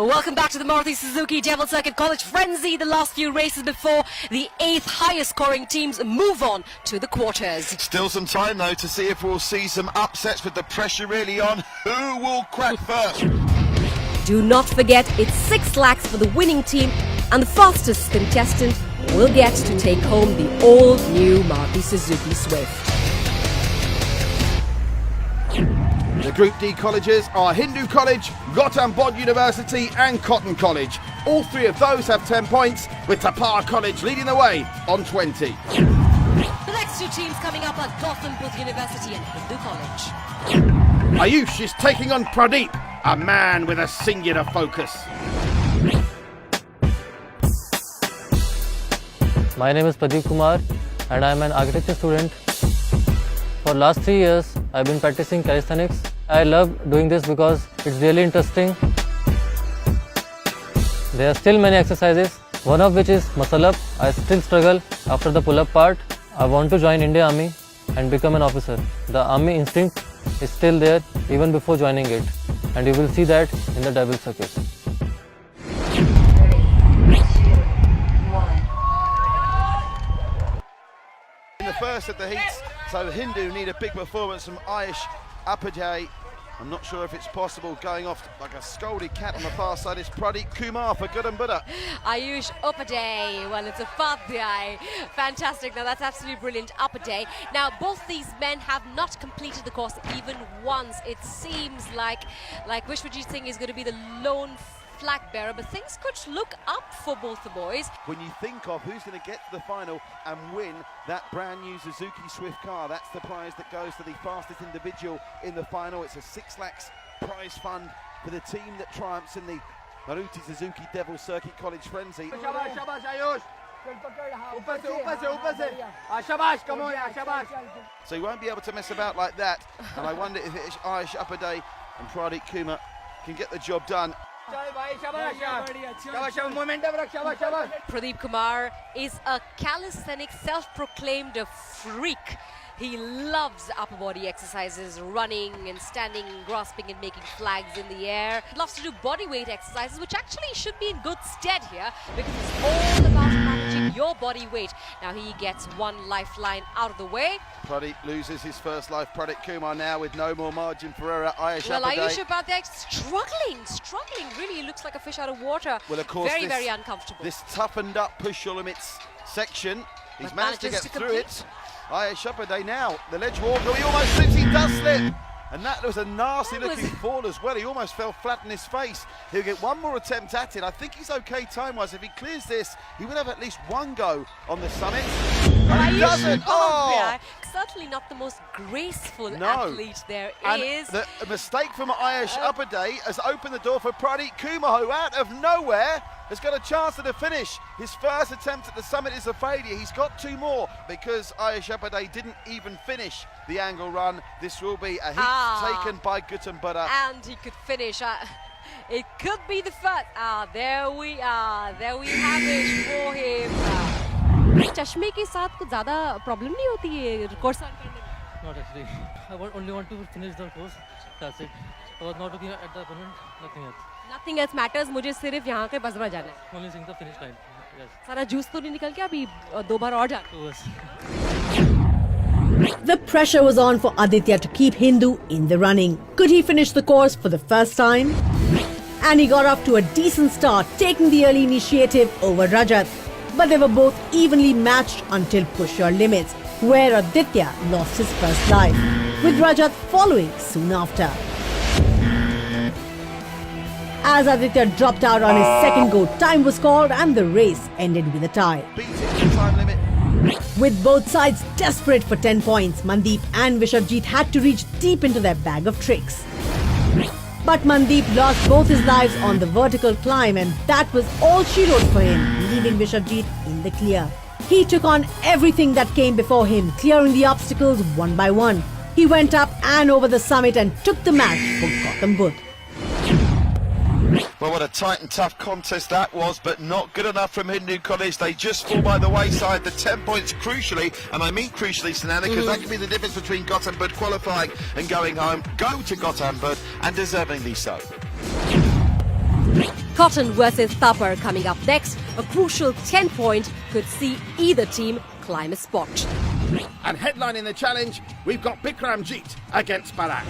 Welcome back to the Maruti Suzuki Devil Circuit College Frenzy. The last few races before the 8th highest scoring teams move on to the quarters. Still some time though to see if we'll see some upsets with the pressure really on. Who will crack first? Do not forget it's 6 lakhs for the winning team, and the fastest contestant will get to take home the all-new Maruti Suzuki Swift. The Group D colleges are Hindu College, Gautam University and Cotton College. All 3 of those have 10 points, with Tapar College leading the way on 20. The next 2 teams coming up are Gautam University and Hindu College. Ayush is taking on Pradeep, a man with a singular focus. My name is Pradeep Kumar and I am an architecture student. For last 3 years, I've been practicing calisthenics. I love doing this because it's really interesting. There are still many exercises, one of which is muscle up. I still struggle after the pull-up part. I want to join Indian Army and become an officer. The army instinct is still there even before joining it, and you will see that in the Devil Circuit. In the first of the heats, so Hindu need a big performance from Ayush Upadhyay. I'm not sure if it's possible, going off like a scolded cat on the far side is Pradeep Kumar for Gautam Buddha. Ayush Upadhyay, well, it's a Upadhyay. Fantastic, now that's absolutely brilliant, Upadhyay. Now, both these men have not completed the course even once. It seems like Vishwajit Singh is going to be the lone flag bearer, but things could look up for both the boys. When you think of who's going to get to the final and win that brand new Suzuki Swift car, that's the prize that goes to the fastest individual in the final. It's a 6 lakhs prize fund for the team that triumphs in the Maruti Suzuki Devil Circuit College Frenzy. So you won't be able to mess about like that, and I wonder if Ayush Upadhyay and Pradeep Kumar can get the job done. Pradeep Kumar is a calisthenic, self-proclaimed freak. He loves upper body exercises, running and standing, grasping and making flags in the air. Loves to do body weight exercises, which actually should be in good stead here because it's all about managing your body weight. Now he gets one lifeline out of the way. Pradeep loses his first life. Pradeep Kumar now with no more margin for error. Ayush Upadhyay struggling. Really, he looks like a fish out of water. Well, of course, very uncomfortable. This toughened up push your limits section, he's managed to get through it. Ayush Upadhyay now, the ledge walker, he almost slips, he does slip. And that was a nasty looking fall as well. He almost fell flat on his face. He'll get one more attempt at it. I think he's okay time-wise. If he clears this, he will have at least one go on the summit. And he doesn't. Oh! Certainly not the most graceful athlete there is. The mistake from Ayush Upadhyay has opened the door for Pradeep Kumar, who out of nowhere has got a chance at the finish. His first attempt at the summit is a failure. He's got 2 more because Ayush Upadhyay didn't even finish the angle run. This will be a heat taken by Gautam Buddha. And he could finish. It could be the first. There we are. There we have it for him. चश्मे के साथ कुछ ज़्यादा problem नहीं होती है course करने में? Not actually. I only want to finish the course. That's it. I was not looking at the opponent. Nothing else. Nothing else matters. मुझे सिर्फ यहाँ के बजरा जाना है. Only seeing the finish line. Yes. सारा जूस तो नहीं निकल के अभी 2 बार और जाना. The pressure was on for Aditya to keep Hindu in the running. Could he finish the course for the first time? And he got off to a decent start, taking the early initiative over Rajat. But they were both evenly matched until push your limits, where Aditya lost his first life, with Rajat following soon after. As Aditya dropped out on his second go, time was called and the race ended with a tie. With both sides desperate for 10 points, Mandeep and Vishwajit had to reach deep into their bag of tricks. But Mandeep lost both his lives on the vertical climb, and that was all she wrote for him, leaving Vishwajit in the clear. He took on everything that came before him, clearing the obstacles one by one. He went up and over the summit and took the match for Gautam Buddha. Well, what a tight and tough contest that was, but not good enough from Hindu College. They just fall by the wayside. The 10 points crucially, and I mean crucially, Sunanda, because that could be the difference between Gautam Buddha qualifying and going home. Go to Gautam Buddha, and deservingly so. Cotton versus Tapar coming up next. A crucial 10-point could see either team climb a spot. And headlining the challenge, we've got Bikramjit against Bharat.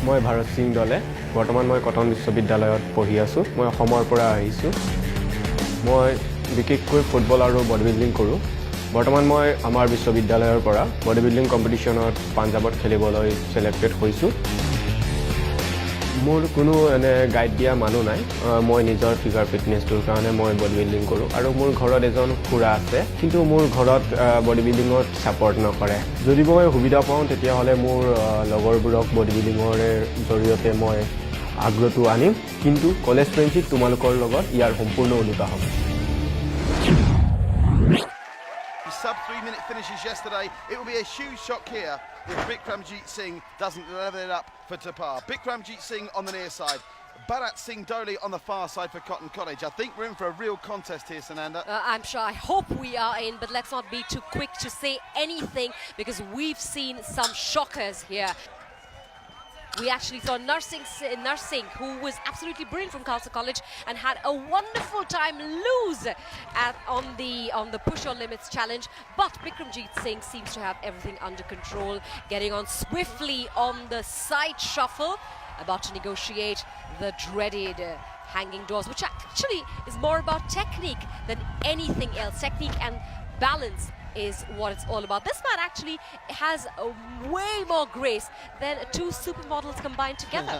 মই ভাৰত সিং দলে বৰ্তমান মই cotton বিশ্ববিদ্যালয়ত পঢ়ি আছো মই অসমৰ পৰা আহিছো মই বিশেষকৈ ফুটবল আৰু বডি বিল্ডিং কৰো বৰ্তমান মই আমাৰ বিশ্ববিদ্যালয়ৰ পৰা বডি বিল্ডিং কম্পিটিশনত পাঞ্জাবত খেলিবলৈ সিলেক্টেড হৈছো মোৰ কোনো এনে গাইড দিয়া মানুহ নাই মই নিজৰ ফিগাৰ ফিটনেছটোৰ কাৰণে মই বডি বিল্ডিং কৰো আৰু মোৰ ঘৰত এজন খুৰা আছে কিন্তু মোৰ ঘৰত বডি বিল্ডিঙত সাপোৰ্ট নকৰে যদি মই সুবিধা পাওঁ তেতিয়া হলে মোৰ লগৰবোৰক বডি বিল্ডিঙৰ জৰিয়তে মই আগ্ৰহটো আনিম কিন্তু কলেজ ফ্ৰেণ্ডশিপ তোমালোকৰ লগত ইয়াৰ সম্পূৰ্ণ উলটা হ'ব Sub 3-minute finishes yesterday. It will be a huge shock here if Bikramjit Singh doesn't level it up for Tapar. Bikramjit Singh on the near side. Bharat Singh Dholi on the far side for Cotton College. I think we're in for a real contest here, Sunanda. I'm sure. I hope we are in, but let's not be too quick to say anything because we've seen some shockers here. We actually saw Nursing, who was absolutely brilliant from Khalsa College and had a wonderful time lose on the push or limits challenge. But Bikramjit Singh seems to have everything under control, getting on swiftly on the side shuffle, about to negotiate the dreaded hanging doors, which actually is more about technique than anything else. Technique and balance is what it's all about. This man actually has way more grace than two supermodels combined together.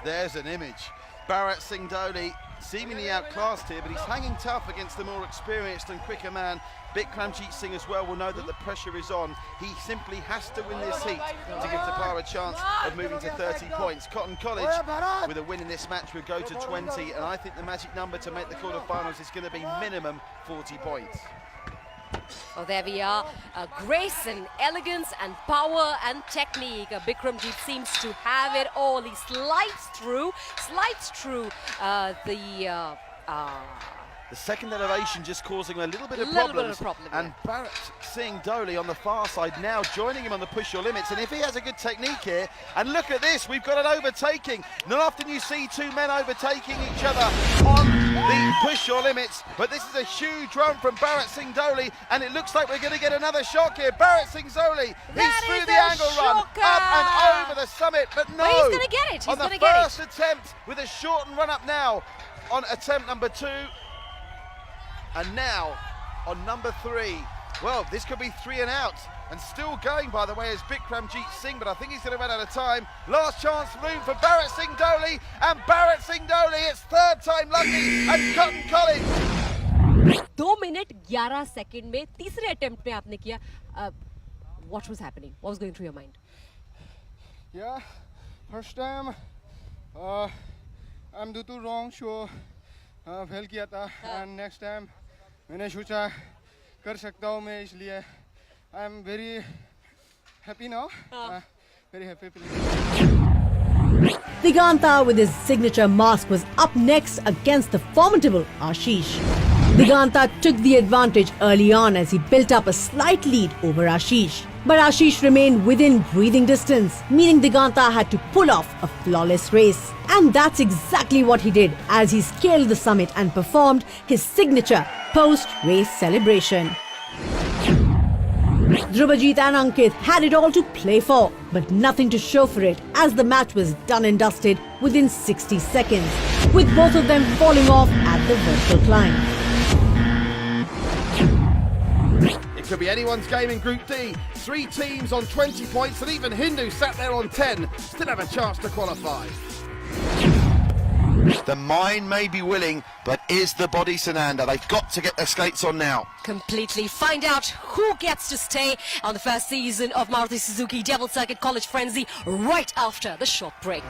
There's an image. Bharat Singh Dholi seemingly outclassed here, but he's hanging tough against the more experienced and quicker man. Bikramjit Singh as well will know that the pressure is on. He simply has to win this heat to give Tapar a chance of moving to 30 points. Cotton College, with a win in this match, will go to 20, and I think the magic number to make the quarterfinals is going to be minimum 40 points. Oh, there we are. Grace and elegance and power and technique. Bikramjit seems to have it all. He slides through the second elevation just causing a little bit of problems. And Bharat Singh Dholi on the far side now joining him on the push your limits. And if he has a good technique here, and look at this, we've got an overtaking. Not often you see two men overtaking each other on the push your limits, but this is a huge run from Bharat Singh Dholi, and it looks like we're going to get another shock here. Bharat Singh Dholi, he's through the angle run, up and over the summit, but no. But he's going to get it. On the first attempt with a shortened run up now on attempt number 2. And now on number 3. Well, this could be 3 and out. And still going, by the way, is Bikramjit Singh, but I think he's going to run out of time. Last chance room for Bharat Singh Dholi, and Bharat Singh Dholi, it's third time lucky at Cotton College. 2 minute 11 second में तीसरे attempt में आपने किया. What was happening? What was going through your mind? Yeah, first time I'm do too wrong, so fail किया था. And next time मैंने सोचा कर सकता हूँ मैं, इसलिए I'm very happy now. Very happy. Diganta with his signature mask was up next against the formidable Ashish. Diganta took the advantage early on as he built up a slight lead over Ashish. But Ashish remained within breathing distance, meaning Diganta had to pull off a flawless race. And that's exactly what he did as he scaled the summit and performed his signature post-race celebration. Dhrubajit and Ankit had it all to play for, but nothing to show for it as the match was done and dusted within 60 seconds, with both of them falling off at the vertical climb. It could be anyone's game in Group D. 3 teams on 20 points, and even Hindu sat there on 10, still have a chance to qualify. The mind may be willing, but is the body Sunanda? They've got to get their skates on now. Completely. Find out who gets to stay on the first season of Maruti Suzuki Devil Circuit College Frenzy right after the short break.